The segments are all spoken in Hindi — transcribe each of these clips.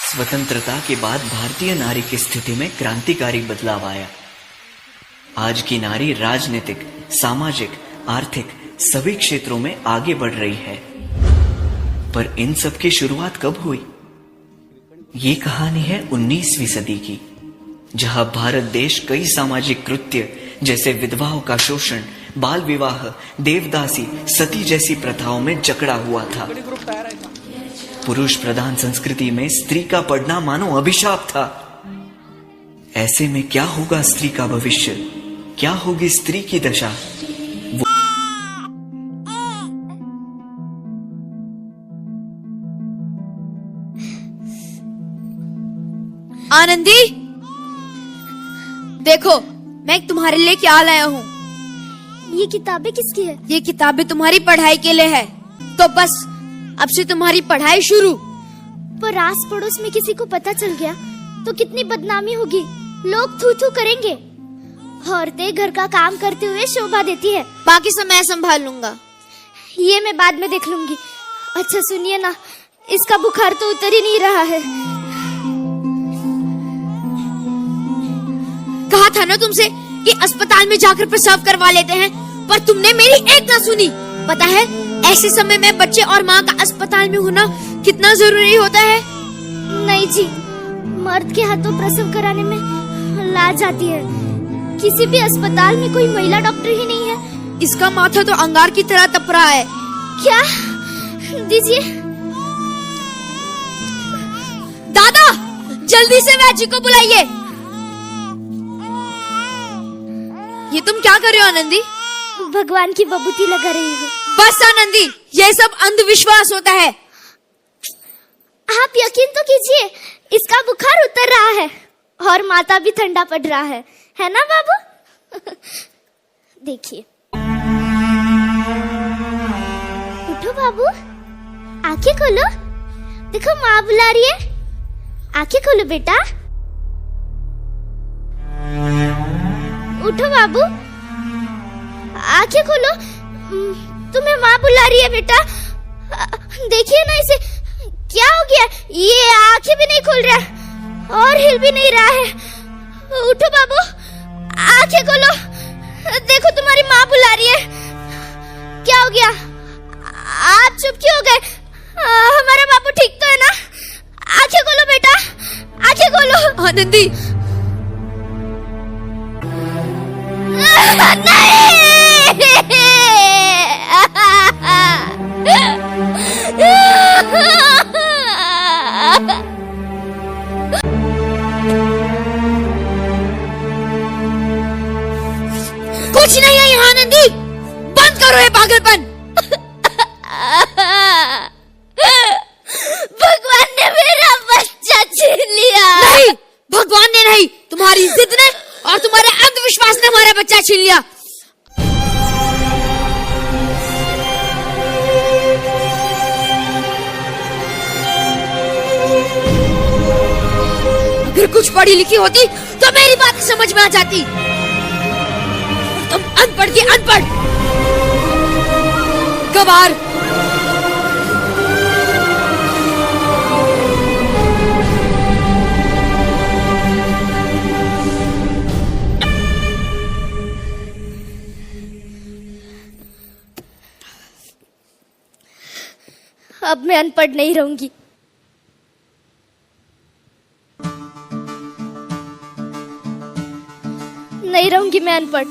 स्वतंत्रता के बाद भारतीय नारी की स्थिति में क्रांतिकारी बदलाव आया। आज की नारी राजनीतिक, सामाजिक, आर्थिक सभी क्षेत्रों में आगे बढ़ रही है। पर इन सब की शुरुआत कब हुई? ये कहानी है 19वीं सदी की, जहां भारत देश कई सामाजिक कृत्य जैसे विधवाओं का शोषण, बाल विवाह, देवदासी, सती जैसी प्रथाओं में जकड़ा हुआ था। पुरुष प्रधान संस्कृति में स्त्री का पढ़ना मानो अभिशाप था। ऐसे में क्या होगा स्त्री का भविष्य? क्या होगी स्त्री की दशा? आनंदी, देखो मैं तुम्हारे लिए क्या लाया हूँ। ये किताबें किसकी है? ये किताबें तुम्हारी पढ़ाई के लिए है। तो बस अब से तुम्हारी पढ़ाई शुरू। पर आस पड़ोस में किसी को पता चल गया तो कितनी बदनामी होगी। लोग थू थू करेंगे। औरतें घर का काम करते हुए शोभा देती है। बाकी सब मैं संभाल लूंगा। ये मैं बाद में देख लूंगी। अच्छा सुनिए ना, इसका बुखार तो उतर ही नहीं रहा है। कहा था ना तुमसे कि अस्पताल में जाकर पेशाब करवा लेते हैं, पर तुमने मेरी एक ना सुनी। पता है ऐसे समय में बच्चे और माँ का अस्पताल में होना कितना जरूरी होता है। नहीं जी, मर्द के हाथों प्रसव कराने में लाज आती है। किसी भी अस्पताल में कोई महिला डॉक्टर ही नहीं है। इसका माथा तो अंगार की तरह तप रहा है। क्या? दीजिए। दादा, जल्दी से वैद्य को बुलाइए। ये तुम क्या कर रहे हो आनंदी? भगवान की बबूती लगा रही हूँ। बस आनंदी, ये सब अंधविश्वास होता है। आप यकीन तो कीजिए, इसका बुखार उतर रहा है और माथा भी ठंडा पड़ रहा है ना बाबू? देखिए। उठो बाबू, आंखें खोलो। देखो माँ बुला रही है। आंखें खोलो बेटा। उठो बाबू, आंखें खोलो। तुम्हें माँ बुला रही है बेटा। देखिए ना इसे, क्या हो गया? ये आंखें भी नहीं खोल रहा और हिल भी नहीं रहा है। उठो बाबू, आंखें खोलो। देखो तुम्हारी माँ बुला रही है। क्या हो गया? आप चुप क्यों हो गए? हमारा बाबू ठीक तो है ना? आंखें खोलो बेटा, आंखें खोलो। आनंदी, नहीं। कुछ नहीं है यहाँ आनंदी, बंद करो ये पागलपन। भगवान ने मेरा बच्चा छीन लिया। नहीं, भगवान ने नहीं, तुम्हारी जिद ने और तुम्हारे अंधविश्वास ने हमारा बच्चा छीन लिया। अगर कुछ पढ़ी लिखी होती तो मेरी बात समझ में आ जाती। तुम अनपढ़ की अनपढ़, गवार। अब मैं अनपढ़ नहीं रहूंगी। नहीं रहूंगी मैं अनपढ़।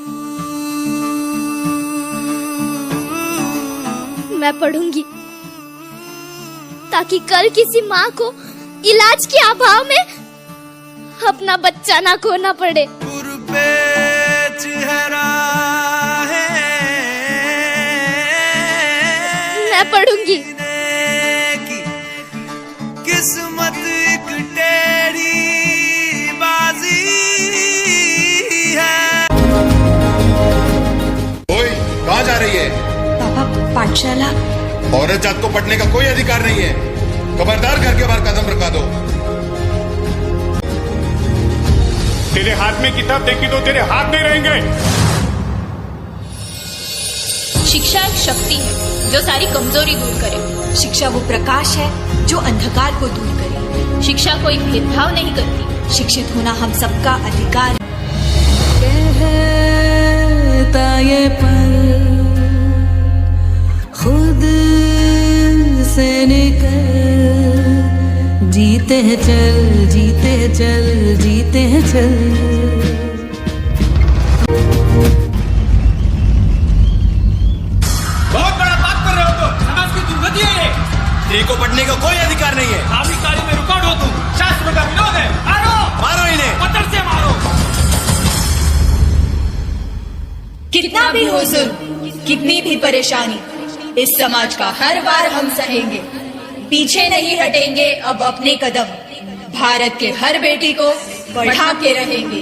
मैं पढ़ूंगी ताकि कल किसी माँ को इलाज के अभाव में अपना बच्चा ना खोना पड़े। मैं पढ़ूंगी। किस्मत एक टेढ़ी बाजी है। ओए, कहाँ जा रही है? पापा, पाठशाला। औरत जात को पढ़ने का कोई अधिकार नहीं है। खबरदार, घर के बाहर कदम रखा दो। तेरे हाथ में किताब देखी तो तेरे हाथ नहीं रहेंगे। शिक्षा एक शक्ति है जो सारी कमजोरी दूर करे। शिक्षा वो प्रकाश है जो अंधकार को दूर करे। शिक्षा कोई भेदभाव नहीं करती। शिक्षित होना हम सबका अधिकार है। कहता ये पल खुद से निकल, जीते हैं चल, जीते हैं चल, जीते हैं चल। बहुत बड़ा बात कर रहे हो तुम। समाज की दुर्गति है ये। स्त्री को पढ़ने का कोई अधिकार नहीं है। धार्मिक कार्य में रुकावट हो तुम। शास्त्र का विरोध है। मारो, मारो इन्हें, पत्थर से मारो। कितना भी हो जुल्म, कितनी भी परेशानी, इस समाज का हर बार हम सहेंगे। पीछे नहीं हटेंगे अब अपने कदम। भारत के हर बेटी को बढ़ा के रहेंगे।